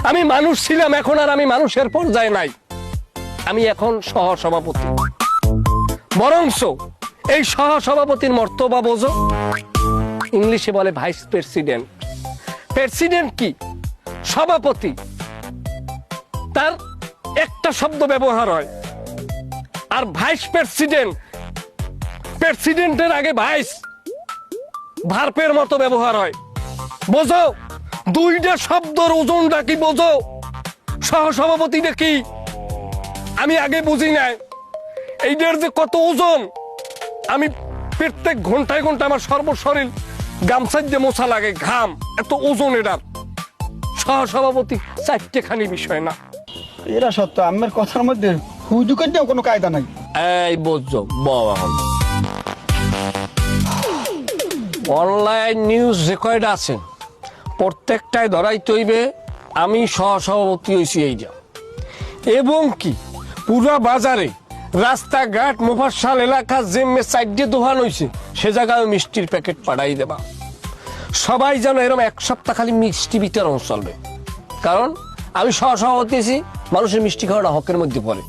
আমি মানুষ ছিলাম, এখন আর আমি মানুষের পর্যায়ে নাই। আমি এখন সহসভাপতি। বরংস এই সহসভাপতির মর্তবা বোঝো, ইংলিশে বলে ভাইস প্রেসিডেন্ট। প্রেসিডেন্ট কি? সভাপতি। তার একটা শব্দ ব্যবহার হয়। আর ভাইস প্রেসিডেন্ট, প্রেসিডেন্টের আগে ভাইস, ভার্বের মতো ব্যবহার হয়। বোঝো দুইটা শব্দের ওজনটা কি বোঝো? সহসভাপতিটা কি আমি আগে বুঝি নাই। এইটার যে কত ওজন, আমি প্রত্যেক ঘন্টায় ঘন্টা আমার সর্বশরীর গামছার যে মোছা লাগে, ঘাম, এত ওজন এটার। সহসভাপতি চারটেখানি বিষয় না। এরা সত্য আমার কথার মধ্যে হুজুকের দিয়েও কোনো কায়দা নাই। এই বুঝছো বাবা, অনলাইন নিউজ রেকর্ড আছে, প্রত্যেকটায় ধরাই তৈবে আমি সহসভাপতি হয়েছি এইটা। এবং কি পুরা বাজারে রাস্তাঘাট মুফাসসাল এলাকা যে সাইডে দোকান হয়েছে সে জায়গায় মিষ্টির প্যাকেট পাঠাই দেবা। সবাই যেন এরকম এক সপ্তাহ খালি মিষ্টি বিতরণ চলবে, কারণ আমি সহসভাপতি হয়েছি। মানুষের মিষ্টি খাওয়াটা হকের মধ্যে পড়ে।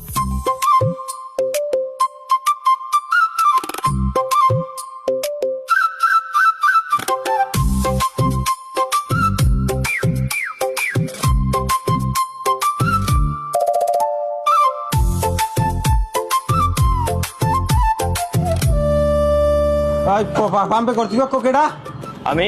পাম্পে কর্তৃপক্ষ কেডা? আমি